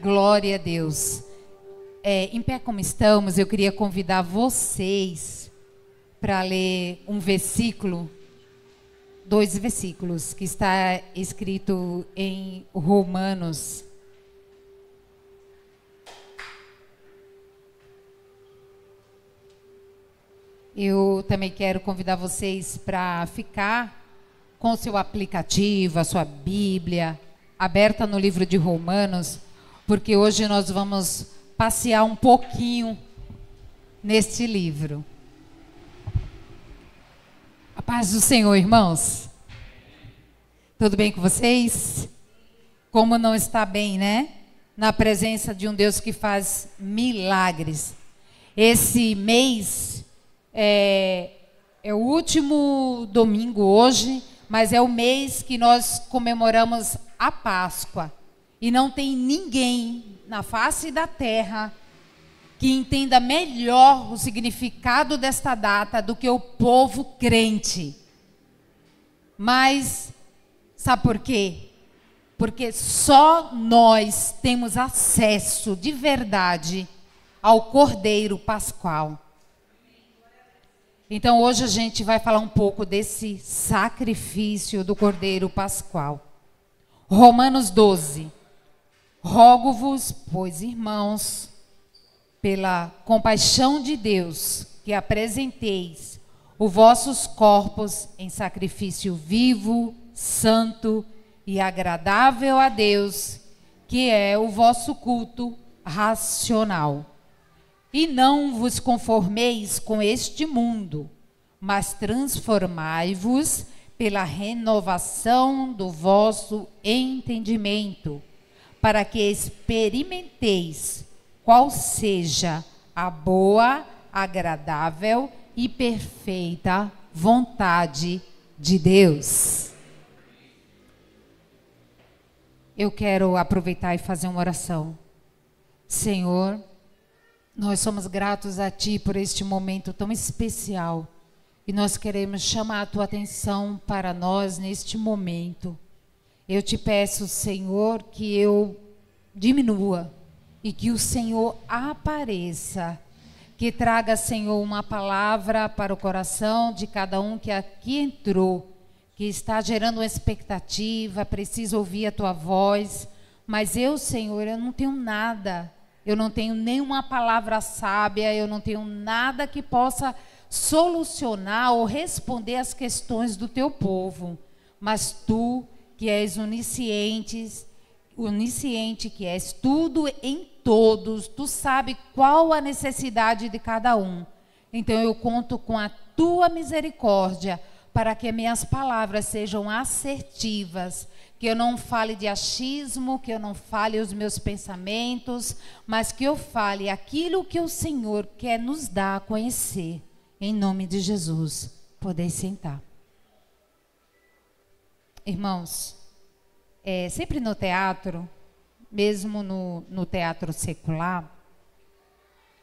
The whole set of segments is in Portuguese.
Glória a Deus. Em pé como estamos, eu queria convidar vocês para ler um versículo, 2 versículos, que está escrito em Romanos. Eu também quero convidar vocês para ficar com o seu aplicativo, a sua Bíblia, aberta no livro de Romanos, porque hoje nós vamos passear um pouquinho neste livro. A paz do Senhor, irmãos. Tudo bem com vocês? Como não está bem, né? Na presença de um Deus que faz milagres. Esse mês é o último domingo hoje, mas é o mês que nós comemoramos a Páscoa. E não tem ninguém na face da terra que entenda melhor o significado desta data do que o povo crente. Mas, sabe por quê? Porque só nós temos acesso de verdade ao Cordeiro Pascual. Então, hoje a gente vai falar um pouco desse sacrifício do Cordeiro Pascual. Romanos 12. Rogo-vos, pois, irmãos, pela compaixão de Deus, que apresenteis os vossos corpos em sacrifício vivo, santo e agradável a Deus, que é o vosso culto racional. E não vos conformeis com este mundo, mas transformai-vos pela renovação do vosso entendimento, para que experimenteis qual seja a boa, agradável e perfeita vontade de Deus. Eu quero aproveitar e fazer uma oração. Senhor, nós somos gratos a Ti por este momento tão especial e nós queremos chamar a Tua atenção para nós neste momento. Eu te peço, Senhor, que eu diminua e que o Senhor apareça, que traga, Senhor, uma palavra para o coração de cada um que aqui entrou, que está gerando uma expectativa, precisa ouvir a Tua voz, mas eu, Senhor, eu não tenho nada, eu não tenho nenhuma palavra sábia, eu não tenho nada que possa solucionar ou responder às questões do Teu povo, mas Tu, que és onisciente, que és tudo em todos, Tu sabe qual a necessidade de cada um. Então eu conto com a Tua misericórdia para que minhas palavras sejam assertivas, que eu não fale de achismo, que eu não fale os meus pensamentos, mas que eu fale aquilo que o Senhor quer nos dar a conhecer. Em nome de Jesus. Podeis sentar. Irmãos, sempre no teatro, mesmo no teatro secular,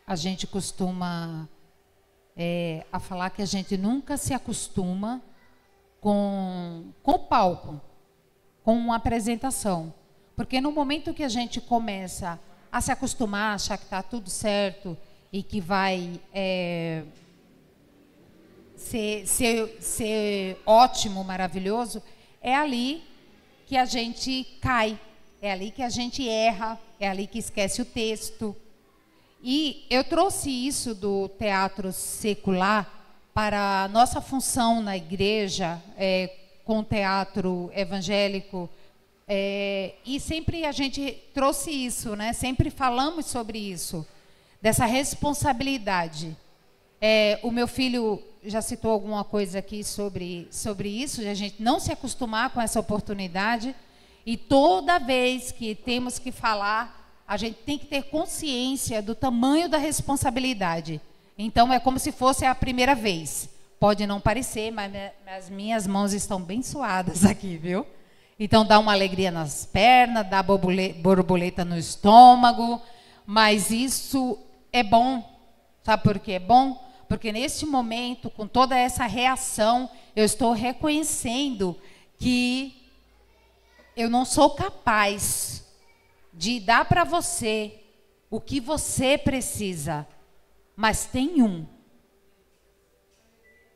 a gente costuma a falar que a gente nunca se acostuma com o palco, com uma apresentação. Porque no momento que a gente começa a se acostumar, achar que está tudo certo e que vai ser ótimo, maravilhoso, é ali que a gente cai, é ali que a gente erra, é ali que esquece o texto. E eu trouxe isso do teatro secular para a nossa função na igreja, com o teatro evangélico, e sempre a gente trouxe isso, né? Sempre falamos sobre isso, dessa responsabilidade. O meu filho já citou alguma coisa aqui sobre isso, de a gente não se acostumar com essa oportunidade, e toda vez que temos que falar, a gente tem que ter consciência do tamanho da responsabilidade. Então é como se fosse a primeira vez. Pode não parecer, mas as minhas mãos estão bem suadas aqui, viu? Então dá uma alegria nas pernas, dá borboleta no estômago, mas isso é bom. Sabe por que é bom? Porque neste momento, com toda essa reação, eu estou reconhecendo que eu não sou capaz de dar para você o que você precisa, mas tem um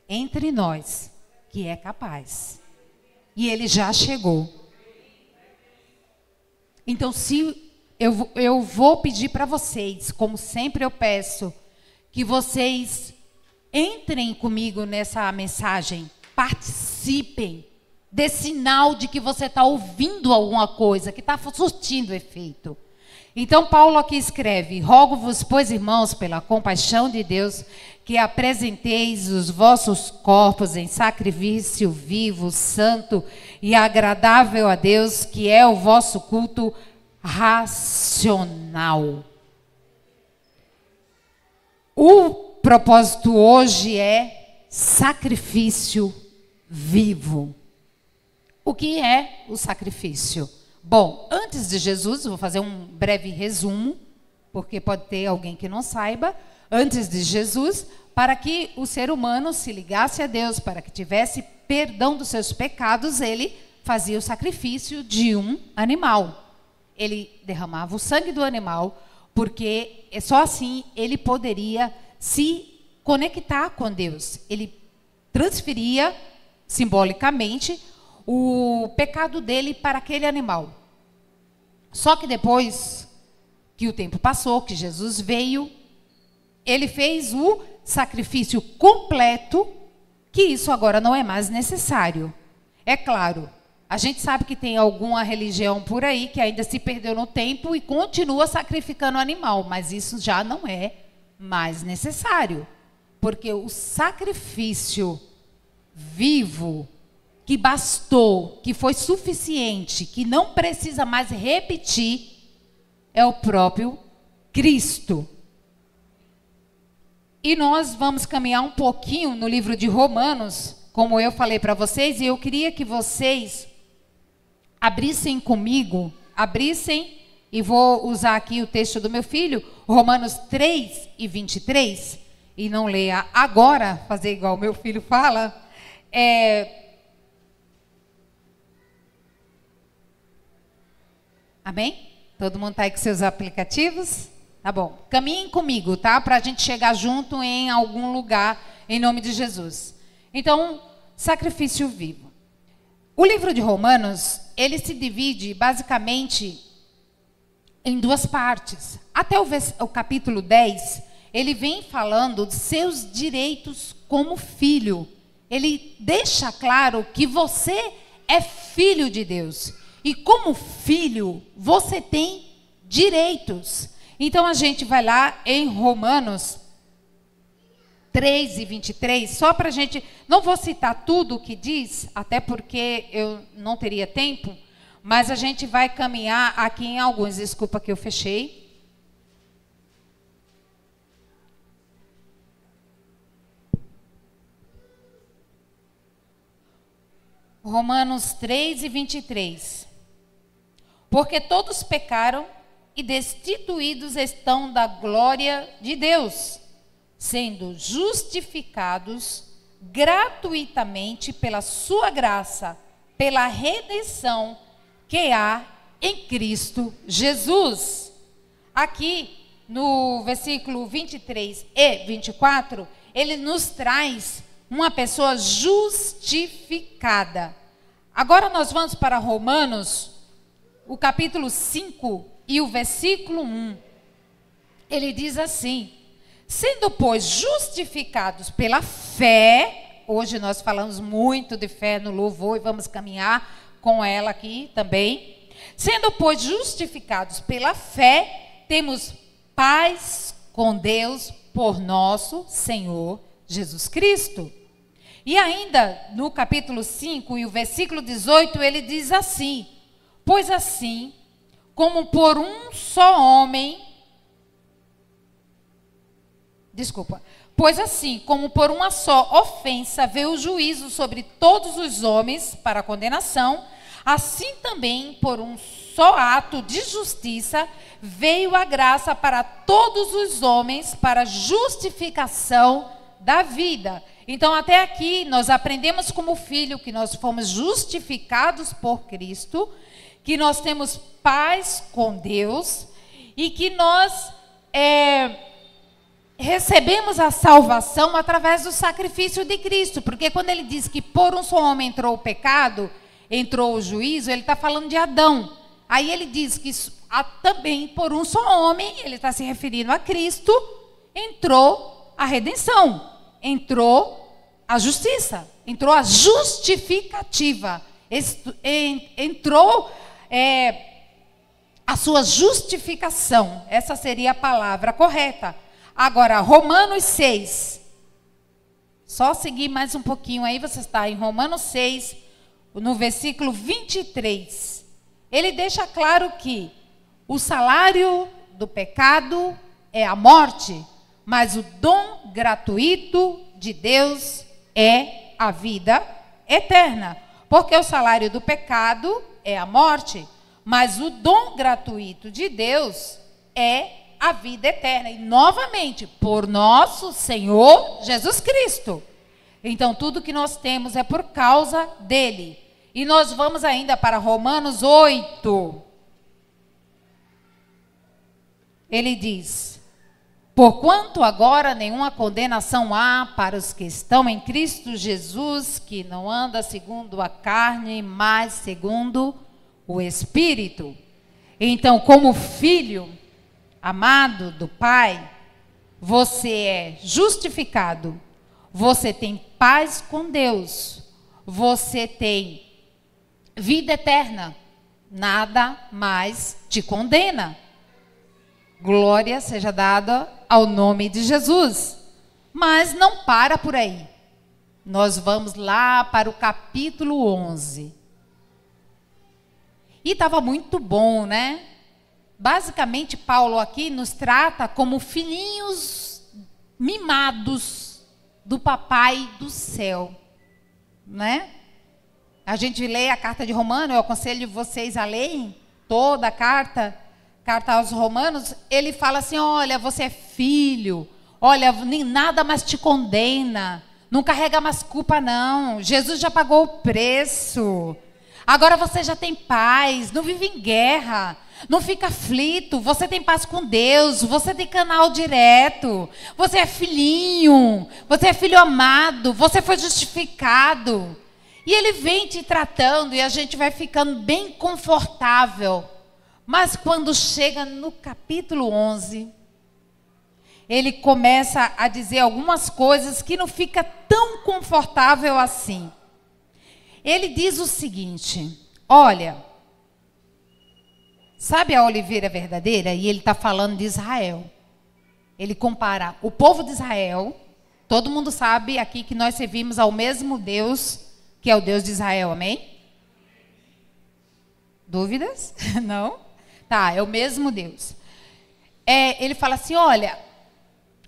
entre nós que é capaz. E ele já chegou. Então, se eu vou pedir para vocês, como sempre eu peço, que vocês entrem comigo nessa mensagem, participem, dê sinal de que você está ouvindo alguma coisa, que está surtindo efeito. Então, Paulo aqui escreve: rogo-vos, pois, irmãos, pela compaixão de Deus, que apresenteis os vossos corpos em sacrifício vivo, santo e agradável a Deus, que é o vosso culto racional. O propósito hoje é sacrifício vivo. O que é o sacrifício? Bom, antes de Jesus, vou fazer um breve resumo, porque pode ter alguém que não saiba. Antes de Jesus, para que o ser humano se ligasse a Deus, para que tivesse perdão dos seus pecados, ele fazia o sacrifício de um animal. Ele derramava o sangue do animal, porque só assim ele poderia se conectar com Deus. Ele transferia simbolicamente o pecado dele para aquele animal. Só que depois que o tempo passou, que Jesus veio, ele fez o sacrifício completo, que isso agora não é mais necessário. É claro, a gente sabe que tem alguma religião por aí que ainda se perdeu no tempo e continua sacrificando animal, mas isso já não é mais necessário, porque o sacrifício vivo, que bastou, que foi suficiente, que não precisa mais repetir, é o próprio Cristo. E nós vamos caminhar um pouquinho no livro de Romanos, como eu falei para vocês, e eu queria que vocês abrissem comigo, e vou usar aqui o texto do meu filho, Romanos 3:23, e não leia agora, fazer igual o meu filho fala, amém? Todo mundo está aí com seus aplicativos? Tá bom. Caminhem comigo, tá? Para a gente chegar junto em algum lugar, em nome de Jesus. Então, sacrifício vivo. O livro de Romanos, ele se divide basicamente em duas partes. Até o capítulo 10, ele vem falando de seus direitos como filho. Ele deixa claro que você é filho de Deus. E como filho, você tem direitos. Então a gente vai lá em Romanos 3:23, só para a gente... Não vou citar tudo o que diz, até porque eu não teria tempo, mas a gente vai caminhar aqui em alguns. Desculpa que eu fechei. Romanos 3:23. Porque todos pecaram e destituídos estão da glória de Deus, sendo justificados gratuitamente pela sua graça, pela redenção que há em Cristo Jesus. Aqui no versículo 23 e 24, ele nos traz uma pessoa justificada. Agora nós vamos para Romanos, o capítulo 5 e o versículo 1. Ele diz assim: sendo, pois, justificados pela fé, hoje nós falamos muito de fé no louvor e vamos caminhar com ela aqui também. Sendo, pois, justificados pela fé, temos paz com Deus por nosso Senhor Jesus Cristo. E ainda no capítulo 5 e o versículo 18, ele diz assim: pois assim, como por um só homem, pois assim, como por uma só ofensa veio o juízo sobre todos os homens para condenação, assim também por um só ato de justiça veio a graça para todos os homens para justificação da vida. Então, até aqui, nós aprendemos como filho que nós fomos justificados por Cristo, que nós temos paz com Deus e que nós recebemos a salvação através do sacrifício de Cristo. Porque quando ele diz que por um só homem entrou o pecado, entrou o juízo, ele está falando de Adão. Aí ele diz que também por um só homem, ele está se referindo a Cristo, entrou a redenção, entrou a justiça, entrou a justificativa, entrou a sua justificação. Essa seria a palavra correta. Agora, Romanos 6. Só seguir mais um pouquinho aí, você está em Romanos 6, no versículo 23. Ele deixa claro que o salário do pecado é a morte, mas o dom gratuito de Deus é a vida eterna. Porque o salário do pecado é a morte, mas o dom gratuito de Deus é a vida eterna. E novamente, por nosso Senhor Jesus Cristo. Então, tudo que nós temos é por causa dele. E nós vamos ainda para Romanos 8. Ele diz: porquanto agora nenhuma condenação há para os que estão em Cristo Jesus, que não anda segundo a carne, mas segundo o Espírito. Então, como filho amado do Pai, você é justificado, você tem paz com Deus, você tem vida eterna, nada mais te condena. Glória seja dada ao nome de Jesus. Mas não para por aí. Nós vamos lá para o capítulo 11. E estava muito bom, né? Basicamente, Paulo aqui nos trata como filhinhos mimados do papai do céu, né? A gente lê a carta de Romanos, eu aconselho vocês a lerem toda a carta aos Romanos. Ele fala assim: olha, você é filho, olha, nem nada mais te condena, não carrega mais culpa não, Jesus já pagou o preço, agora você já tem paz, não vive em guerra, não fica aflito, você tem paz com Deus, você tem canal direto, você é filhinho, você é filho amado, você foi justificado. E ele vem te tratando e a gente vai ficando bem confortável. Mas quando chega no capítulo 11, ele começa a dizer algumas coisas que não fica tão confortável assim. Ele diz o seguinte: olha, sabe a oliveira verdadeira? E ele está falando de Israel. Ele compara o povo de Israel. Todo mundo sabe aqui que nós servimos ao mesmo Deus, que é o Deus de Israel, amém? Dúvidas? Não? Tá, é o mesmo Deus. Ele fala assim: olha,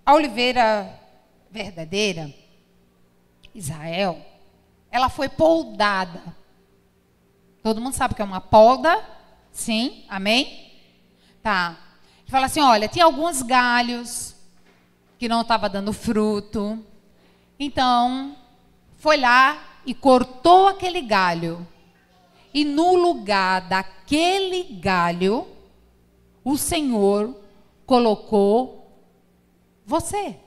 a oliveira verdadeira, Israel, ela foi poldada. Todo mundo sabe que é uma polda? Sim, amém? Tá. Ele fala assim: olha, tinha alguns galhos que não estavam dando fruto. Então, foi lá e cortou aquele galho. E no lugar daquele galho, o Senhor colocou você.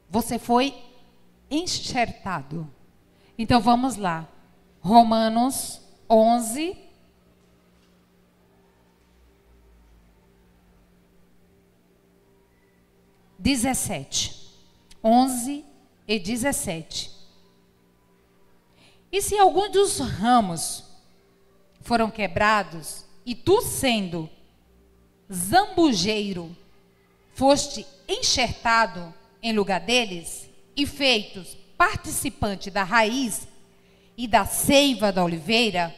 Você foi enxertado. Então vamos lá. Romanos 11. (17). 11 e 17. E se algum dos ramos foram quebrados, e tu, sendo zambujeiro, foste enxertado em lugar deles, e feitos participante da raiz e da seiva da oliveira,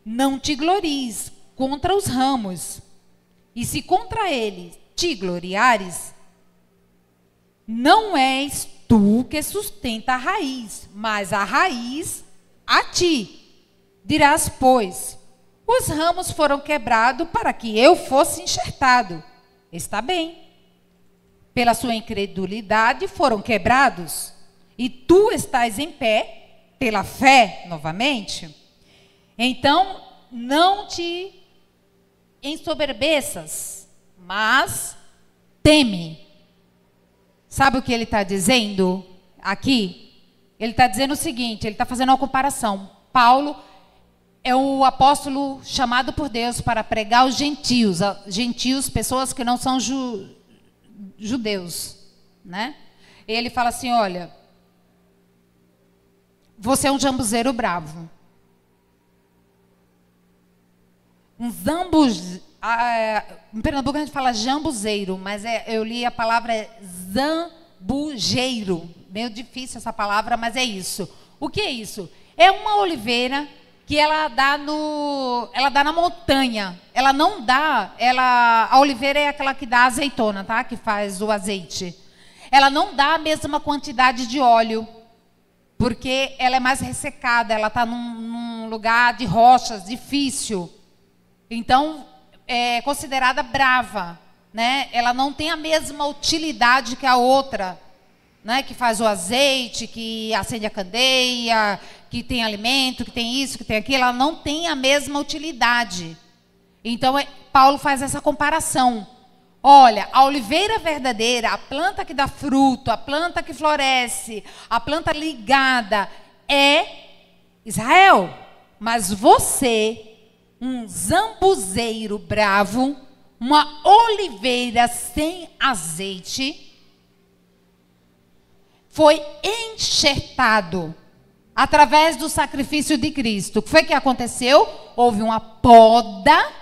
não te glories contra os ramos. E se contra eles te gloriares, não és tu que sustenta a raiz, mas a raiz a ti. Dirás, pois, os ramos foram quebrados para que eu fosse enxertado. Está bem. Pela sua incredulidade foram quebrados, e tu estás em pé, pela fé, novamente. Então, não te ensoberbeças, mas teme. Sabe o que ele está dizendo aqui? Ele está dizendo o seguinte, ele está fazendo uma comparação. Paulo é o apóstolo chamado por Deus para pregar aos gentios, pessoas que não são judeus, né? Ele fala assim, olha, você é um jambuzeiro bravo. Em Pernambuco a gente fala jambuzeiro, mas eu li a palavra zambujeiro. Meio difícil essa palavra, mas é isso. O que é isso? É uma oliveira que ela dá na montanha. Ela não dá, a oliveira é aquela que dá azeitona, tá? Que faz o azeite. Ela não dá a mesma quantidade de óleo, porque ela é mais ressecada, ela está num lugar de rochas, difícil. Então, é considerada brava, né? Ela não tem a mesma utilidade que a outra, né? Que faz o azeite, que acende a candeia, que tem alimento, que tem isso, que tem aquilo. Ela não tem a mesma utilidade. Então, Paulo faz essa comparação. Olha, a oliveira verdadeira, a planta que dá fruto, a planta que floresce, a planta ligada é Israel. Mas você, um zambuzeiro bravo, uma oliveira sem azeite, foi enxertado através do sacrifício de Cristo. O que foi que aconteceu? Houve uma poda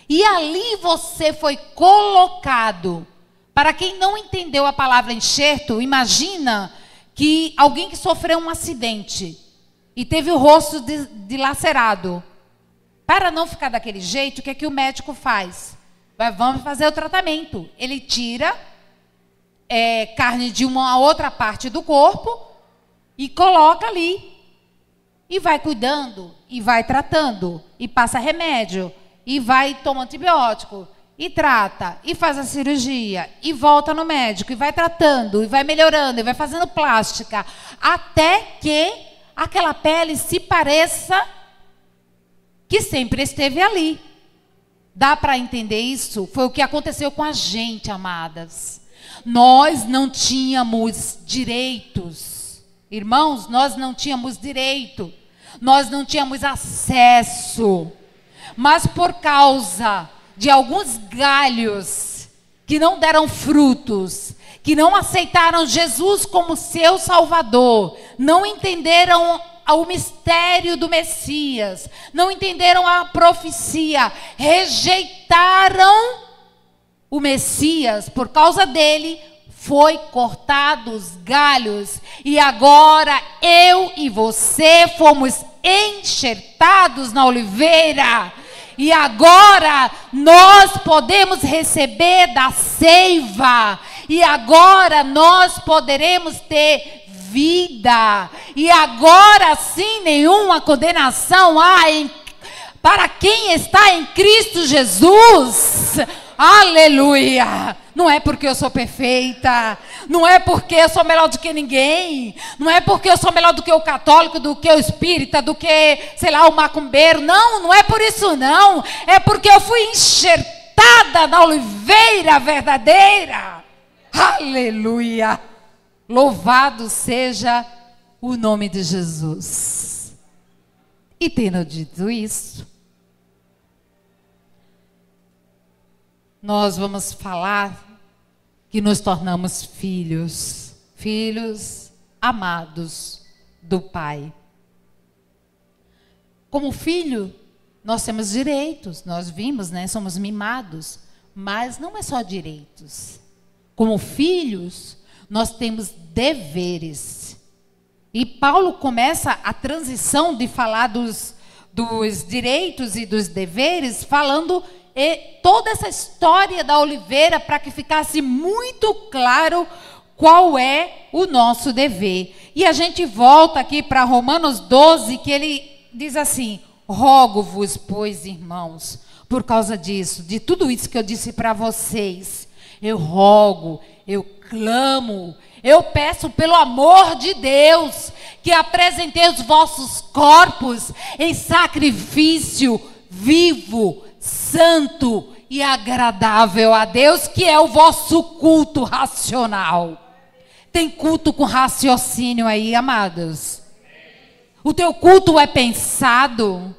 e ali você foi colocado. Para quem não entendeu a palavra enxerto, imagina que alguém que sofreu um acidente e teve o rosto dilacerado. Para não ficar daquele jeito, o que é que o médico faz? Vamos fazer o tratamento. Ele tira carne de uma outra parte do corpo e coloca ali. E vai cuidando, e vai tratando, e passa remédio, e vai tomar antibiótico, e trata, e faz a cirurgia, e volta no médico, e vai tratando, e vai melhorando, e vai fazendo plástica, até que aquela pele se pareça que sempre esteve ali. Dá para entender isso? Foi o que aconteceu com a gente, amadas. Nós não tínhamos direitos. Irmãos, nós não tínhamos direito. Nós não tínhamos acesso. Mas por causa de alguns galhos que não deram frutos, que não aceitaram Jesus como seu Salvador, não entenderam o mistério do Messias, não entenderam a profecia, rejeitaram o Messias, por causa dele foi cortado os galhos, e agora eu e você fomos enxertados na oliveira, e agora nós podemos receber da seiva, e agora nós poderemos ter vida, e agora sim nenhuma condenação há para quem está em Cristo Jesus. Aleluia! Não é porque eu sou perfeita, não é porque eu sou melhor do que ninguém, não é porque eu sou melhor do que o católico, do que o espírita, do que, sei lá, o macumbeiro. Não, não é por isso não. É porque eu fui enxertada na oliveira verdadeira. Aleluia! Louvado seja o nome de Jesus. E tendo dito isso, nós vamos falar que nos tornamos filhos, filhos amados do Pai. Como filho, nós temos direitos, nós vimos, né? Somos mimados, mas não é só direitos. Como filhos, nós temos deveres. E Paulo começa a transição de falar dos direitos e dos deveres, falando toda essa história da oliveira, para que ficasse muito claro qual é o nosso dever. E a gente volta aqui para Romanos 12, que ele diz assim: rogo-vos, pois, irmãos, por causa disso, de tudo isso que eu disse para vocês, eu rogo, eu clamo, eu peço pelo amor de Deus, que apresentei os vossos corpos em sacrifício vivo, santo e agradável a Deus, que é o vosso culto racional. Tem culto com raciocínio aí, amados? O teu culto é pensado?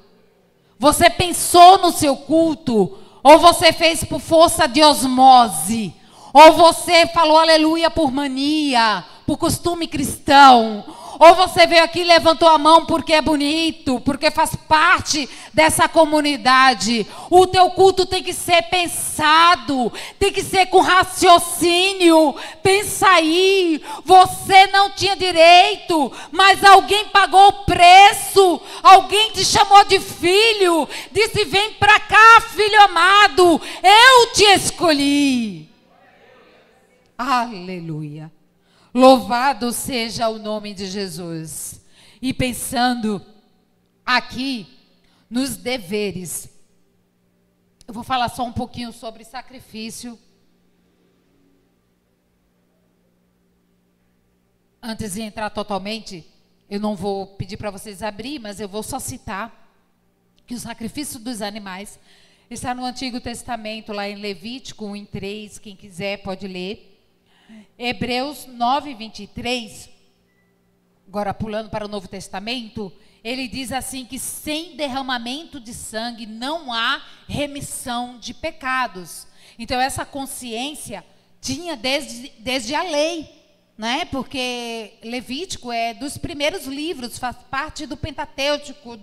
Você pensou no seu culto? Ou você fez por força de osmose? Ou você falou aleluia por mania, por costume cristão? Ou você veio aqui e levantou a mão porque é bonito, porque faz parte dessa comunidade? O teu culto tem que ser pensado, tem que ser com raciocínio. Pensa aí, você não tinha direito, mas alguém pagou o preço, alguém te chamou de filho, disse: vem para cá, filho amado, eu te escolhi. Aleluia. Louvado seja o nome de Jesus. E pensando aqui nos deveres, eu vou falar só um pouquinho sobre sacrifício. Antes de entrar totalmente, eu não vou pedir para vocês abrir, mas eu vou só citar que o sacrifício dos animais está no Antigo Testamento, lá em Levítico 1:3, quem quiser pode ler. Hebreus 9:23, agora pulando para o Novo Testamento, ele diz assim que sem derramamento de sangue não há remissão de pecados. Então essa consciência tinha desde a lei, né? Porque Levítico é dos primeiros livros, faz parte do Pentateuco,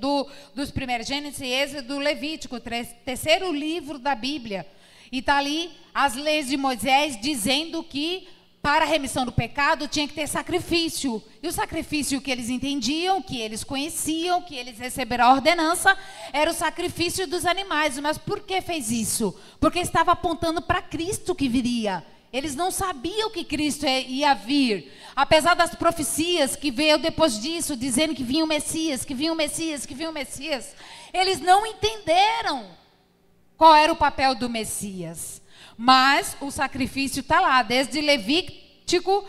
dos primeiros Gênesis, Êxodo, Levítico, terceiro livro da Bíblia. E está ali as leis de Moisés dizendo que para a remissão do pecado tinha que ter sacrifício. E o sacrifício que eles entendiam, que eles conheciam, que eles receberam a ordenança, era o sacrifício dos animais. Mas por que fez isso? Porque estava apontando para Cristo que viria. Eles não sabiam que Cristo ia vir. Apesar das profecias que veio depois disso, dizendo que vinha o Messias, que vinha o Messias, que vinha o Messias, eles não entenderam qual era o papel do Messias. Mas o sacrifício está lá, desde Levítico,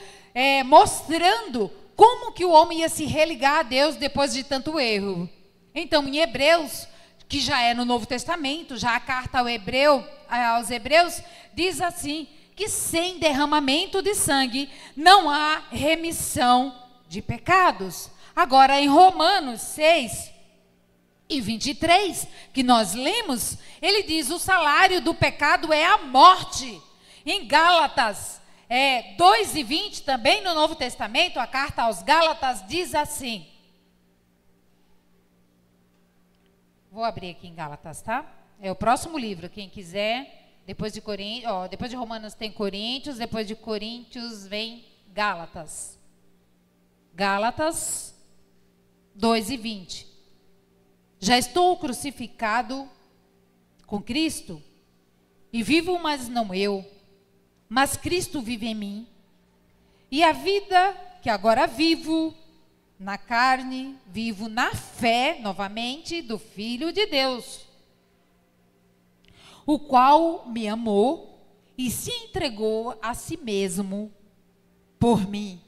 mostrando como que o homem ia se religar a Deus depois de tanto erro. Então, em Hebreus, que já é no Novo Testamento, já a carta aos Hebreus, diz assim, que sem derramamento de sangue não há remissão de pecados. Agora, em Romanos 6:23, que nós lemos, ele diz: o salário do pecado é a morte. Em Gálatas 2:20, também no Novo Testamento, a carta aos Gálatas diz assim. Vou abrir aqui em Gálatas, tá? É o próximo livro, quem quiser. Depois de Romanos tem Coríntios, depois de Coríntios vem Gálatas. Gálatas 2:20. Já estou crucificado com Cristo, e vivo, mas não eu, mas Cristo vive em mim. E a vida que agora vivo na carne, vivo na fé, novamente, do Filho de Deus, o qual me amou e se entregou a si mesmo por mim.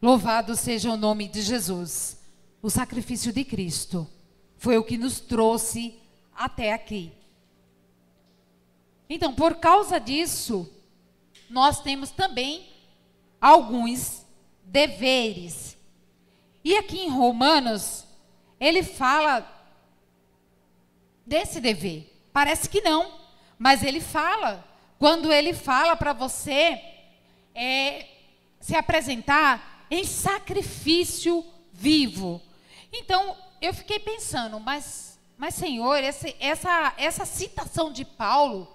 Louvado seja o nome de Jesus. O sacrifício de Cristo foi o que nos trouxe até aqui. Então, por causa disso, nós temos também alguns deveres. E aqui em Romanos, ele fala desse dever. Parece que não, mas ele fala. Quando ele fala para você se apresentar em sacrifício vivo. Então, eu fiquei pensando, mas Senhor, essa citação de Paulo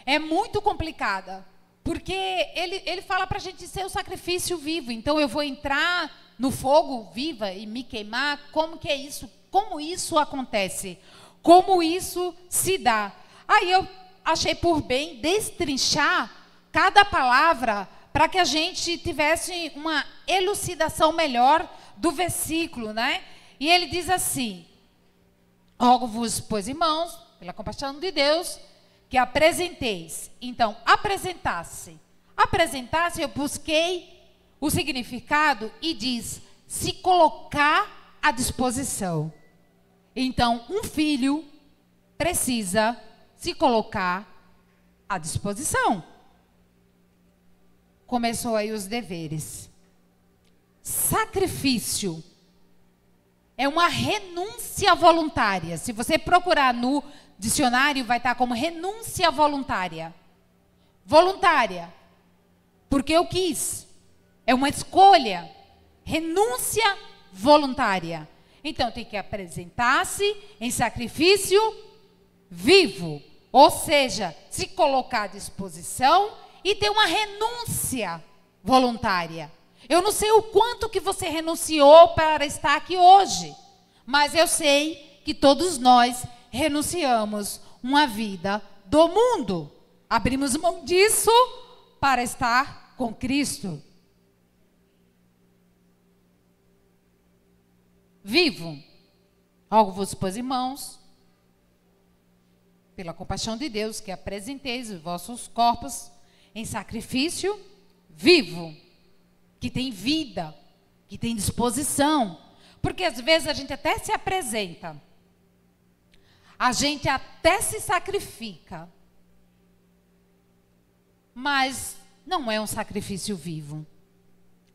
é muito complicada. Porque ele fala para a gente ser o sacrifício vivo. Então, eu vou entrar no fogo viva e me queimar? Como que é isso? Como isso acontece? Como isso se dá? Aí eu achei por bem destrinchar cada palavra para que a gente tivesse uma elucidação melhor do versículo, né? E ele diz assim: rogo-vos, pois, irmãos, pela compaixão de Deus, que apresenteis. Então, apresentasse. Apresentasse, eu busquei o significado e diz se colocar à disposição. Então, um filho precisa se colocar à disposição. Começou aí os deveres. Sacrifício é uma renúncia voluntária. Se você procurar no dicionário, vai estar como renúncia voluntária. Voluntária. Porque eu quis. É uma escolha. Renúncia voluntária. Então, tem que apresentar-se em sacrifício vivo. Ou seja, se colocar à disposição e ter uma renúncia voluntária. Eu não sei o quanto que você renunciou para estar aqui hoje. Mas eu sei que todos nós renunciamos uma vida do mundo. Abrimos mão disso para estar com Cristo. Vivo. Rogo vos, pois, irmãos, pela compaixão de Deus, que apresenteis os vossos corpos em sacrifício vivo, que tem vida, que tem disposição. Porque às vezes a gente até se apresenta, a gente até se sacrifica, mas não é um sacrifício vivo.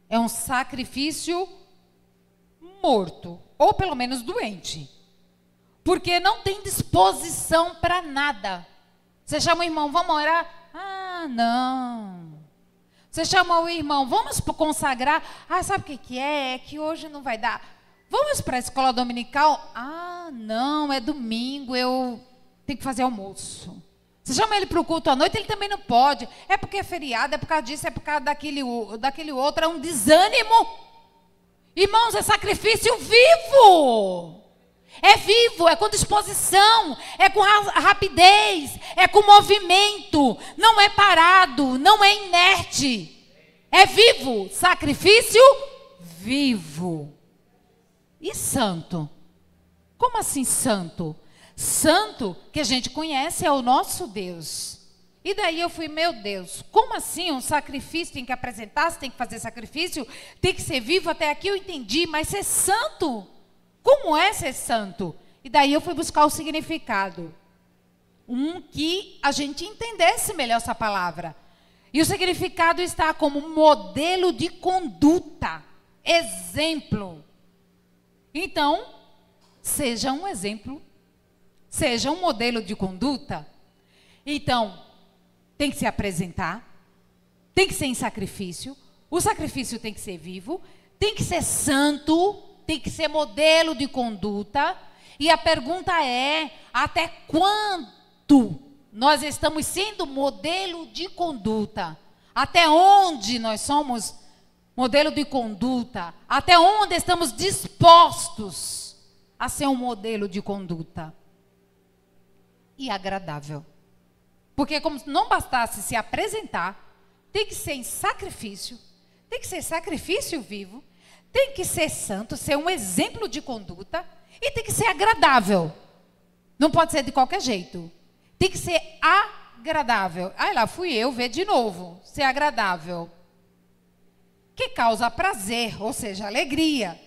É um sacrifício morto, ou pelo menos doente. Porque não tem disposição para nada. Você chama o irmão, vamos orar? Ah, não. Você chama o irmão, vamos consagrar? Ah, sabe o que é? É que hoje não vai dar. Vamos para a escola dominical? Ah, não, é domingo, eu tenho que fazer almoço. Você chama ele para o culto à noite, ele também não pode. É porque é feriado, é por causa disso, é por causa daquele outro. É um desânimo. Irmãos, é sacrifício vivo. É vivo, é com disposição, é com rapidez, é com movimento. Não é parado, não é inerte. É vivo, sacrifício vivo. E santo? Como assim santo? Santo que a gente conhece é o nosso Deus. E daí eu fui, meu Deus, como assim um sacrifício tem que apresentar, você tem que fazer sacrifício, tem que ser vivo? Até aqui eu entendi, mas ser santo? Como é ser santo? E daí eu fui buscar o significado. Que a gente entendesse melhor essa palavra. E o significado está como modelo de conduta, exemplo. Então, seja um exemplo, seja um modelo de conduta. Então, tem que se apresentar, tem que ser em sacrifício, o sacrifício tem que ser vivo, tem que ser santo, tem que ser modelo de conduta. E a pergunta é, até quando nós estamos sendo modelo de conduta? Até onde nós somos modelo de conduta? Até onde estamos dispostos a ser um modelo de conduta? E agradável. Porque como se não bastasse se apresentar, tem que ser em sacrifício, tem que ser sacrifício vivo, tem que ser santo, ser um exemplo de conduta e tem que ser agradável. Não pode ser de qualquer jeito. Tem que ser agradável. Aí lá fui eu ver de novo, ser agradável. Que causa prazer, ou seja, alegria.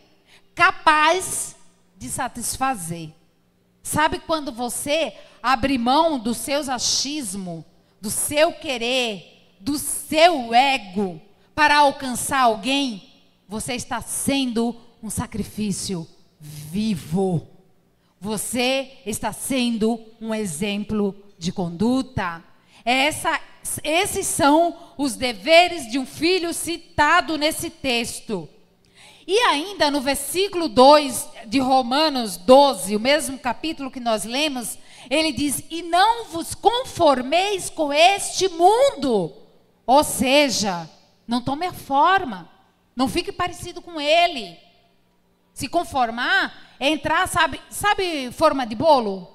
Capaz de satisfazer. Sabe quando você abre mão dos seus achismos, do seu querer, do seu ego para alcançar alguém? Você está sendo um sacrifício vivo. Você está sendo um exemplo de conduta. Esses são os deveres de um filho citado nesse texto. E ainda no versículo 2 de Romanos 12, o mesmo capítulo que nós lemos, ele diz, e não vos conformeis com este mundo. Ou seja, não tome a forma, não fique parecido com ele. Se conformar é entrar, sabe forma de bolo?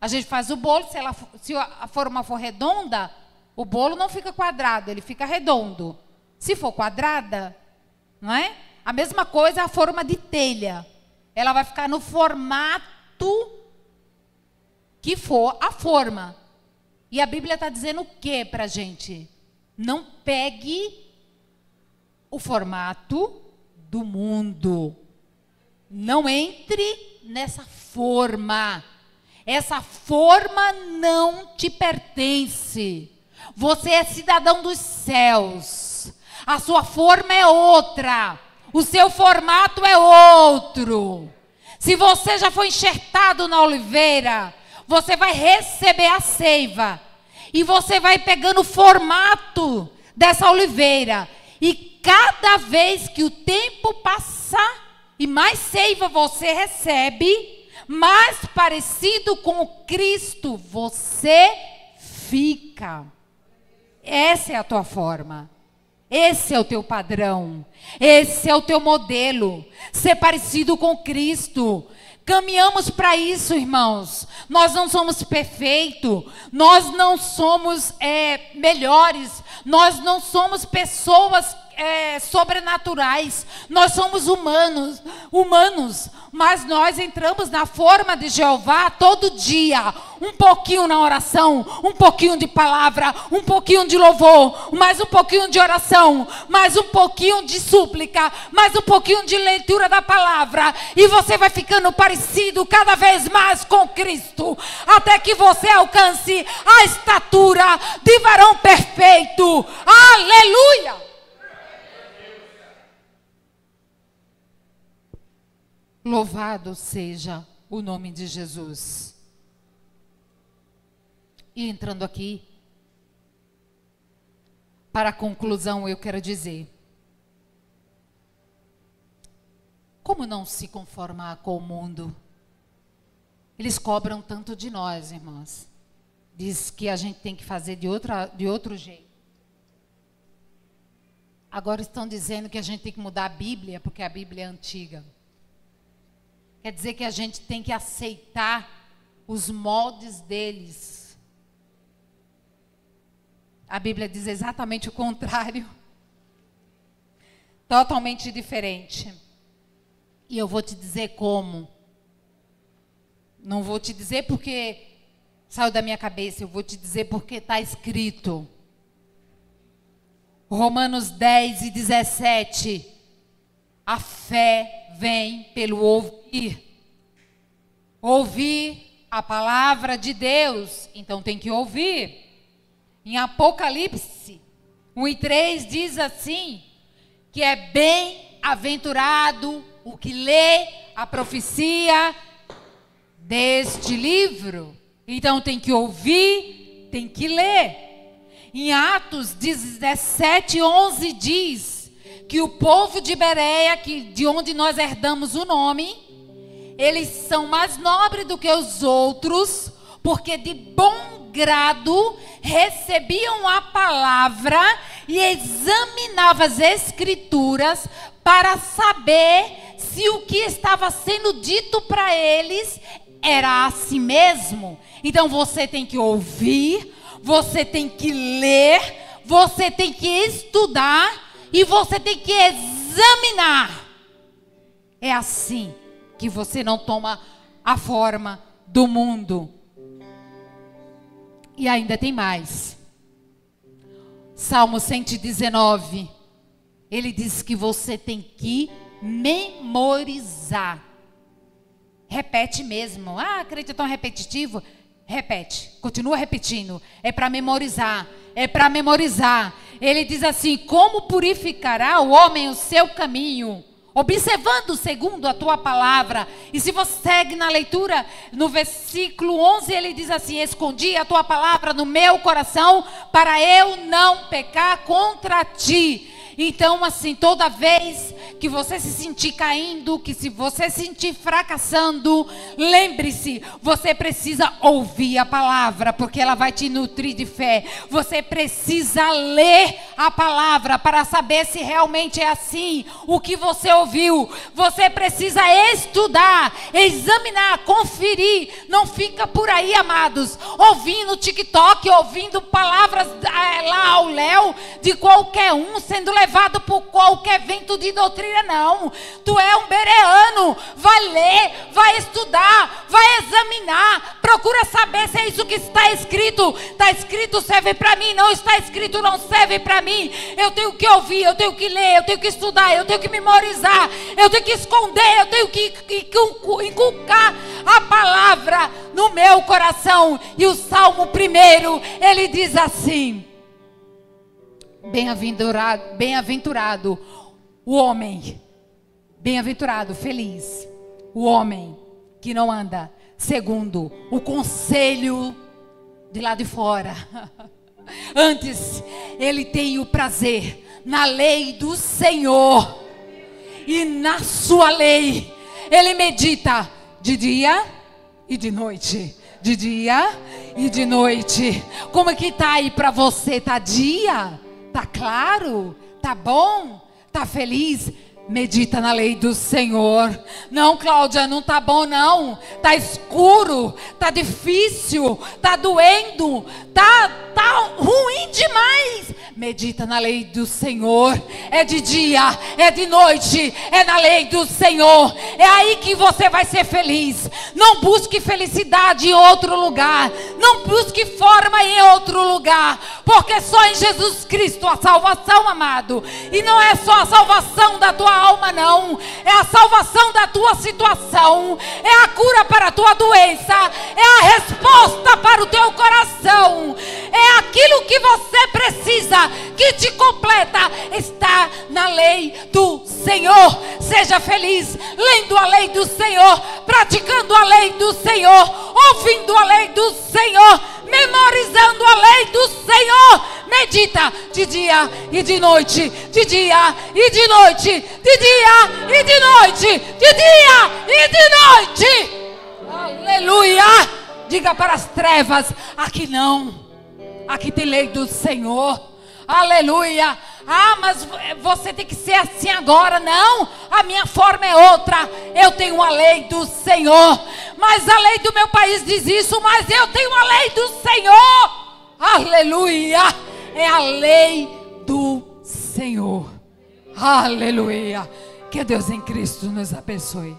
A gente faz o bolo, se a forma for redonda, o bolo não fica quadrado, ele fica redondo. Se for quadrada, não é? A mesma coisa a forma de telha. Ela vai ficar no formato que for a forma. E a Bíblia está dizendo o que para a gente? Não pegue o formato do mundo. Não entre nessa forma. Essa forma não te pertence. Você é cidadão dos céus. A sua forma é outra. O seu formato é outro. Se você já foi enxertado na oliveira, você vai receber a seiva. E você vai pegando o formato dessa oliveira. E cada vez que o tempo passar e mais seiva você recebe, mais parecido com o Cristo você fica. Essa é a tua forma. Esse é o teu padrão. Esse é o teu modelo. Ser parecido com Cristo. Caminhamos para isso, irmãos. Nós não somos perfeitos. Nós não somos melhores. Nós não somos pessoas sobrenaturais. Nós somos humanos. Mas nós entramos na forma de Jeová todo dia. Um pouquinho na oração, um pouquinho de palavra, um pouquinho de louvor, mais um pouquinho de oração, mais um pouquinho de súplica, mais um pouquinho de leitura da palavra. E você vai ficando parecido cada vez mais com Cristo, até que você alcance a estatura de varão perfeito. Aleluia! Louvado seja o nome de Jesus. E entrando aqui, para a conclusão, eu quero dizer: como não se conformar com o mundo? Eles cobram tanto de nós, irmãs. Diz que a gente tem que fazer de outro jeito. Agora estão dizendo que a gente tem que mudar a Bíblia, porque a Bíblia é antiga. Quer dizer que a gente tem que aceitar os moldes deles. A Bíblia diz exatamente o contrário. Totalmente diferente. E eu vou te dizer como. Não vou te dizer porque saiu da minha cabeça. Eu vou te dizer porque está escrito. Romanos 10:17. A fé vem pelo ouvir. Ouvir a palavra de Deus. Então tem que ouvir. Em Apocalipse 1:3 diz assim, que é bem-aventurado o que lê a profecia deste livro. Então tem que ouvir, tem que ler. Em Atos 17:11 diz que o povo de Bereia, de onde nós herdamos o nome, eles são mais nobres do que os outros, porque de bom grado recebiam a palavra e examinavam as escrituras para saber se o que estava sendo dito para eles era assim mesmo. Então você tem que ouvir, você tem que ler, você tem que estudar e você tem que examinar. É assim que você não toma a forma do mundo. E ainda tem mais. Salmo 119. Ele diz que você tem que memorizar. Repete mesmo. Ah, crente é tão repetitivo. Repete, continua repetindo. É para memorizar. É para memorizar. Ele diz assim: como purificará o homem o seu caminho? Observando segundo a tua palavra. E se você segue na leitura, no versículo 11, ele diz assim: escondi a tua palavra no meu coração, para eu não pecar contra ti. Então, assim, toda vez que você se sentir caindo, que se você se sentir fracassando, lembre-se, você precisa ouvir a palavra, porque ela vai te nutrir de fé. Você precisa ler a palavra para saber se realmente é assim o que você ouviu. Você precisa estudar, examinar, conferir. Não fica por aí, amados, ouvindo TikTok, ouvindo palavras lá ao léu de qualquer um, sendo levado por qualquer vento de doutrina freira não. Tu é um bereano. Vai ler, vai estudar, vai examinar. Procura saber se é isso que está escrito. Está escrito, serve para mim. Não está escrito, não serve para mim. Eu tenho que ouvir, eu tenho que ler, eu tenho que estudar, eu tenho que memorizar, eu tenho que esconder, eu tenho que inculcar a palavra no meu coração. E o Salmo 1, ele diz assim: bem-aventurado o homem, bem-aventurado, feliz o homem que não anda segundo o conselho de lá de fora. Antes, ele tem o prazer na lei do Senhor, e na sua lei ele medita de dia e de noite. De dia e de noite. Como é que está aí para você? Está dia? Está claro? Está bom? Está feliz? Medita na lei do Senhor. Não, Cláudia, não está bom não. Está escuro, está difícil, está doendo, está ruim demais. Medita na lei do Senhor. É de dia, é de noite, é na lei do Senhor. É aí que você vai ser feliz. Não busque felicidade em outro lugar. Não busque forma em outro lugar. Porque só em Jesus Cristo a salvação, amado. E não é só a salvação da tua alma, não. É a salvação da tua situação. É a cura para a tua doença. É a resposta para o teu coração. É aquilo que você precisa, que te completa, está na lei do Senhor. Seja feliz lendo a lei do Senhor, praticando a lei do Senhor, ouvindo a lei do Senhor, memorizando a lei do Senhor. Medita de dia e de noite, de dia e de noite, de dia e de noite, de dia e de noite. Aleluia! Diga para as trevas: aqui não, aqui tem lei do Senhor. Aleluia! Ah, mas você tem que ser assim agora. Não, a minha forma é outra. Eu tenho uma lei do Senhor. Mas a lei do meu país diz isso, mas eu tenho a lei do Senhor. Aleluia! É a lei do Senhor. Aleluia! Que Deus em Cristo nos abençoe.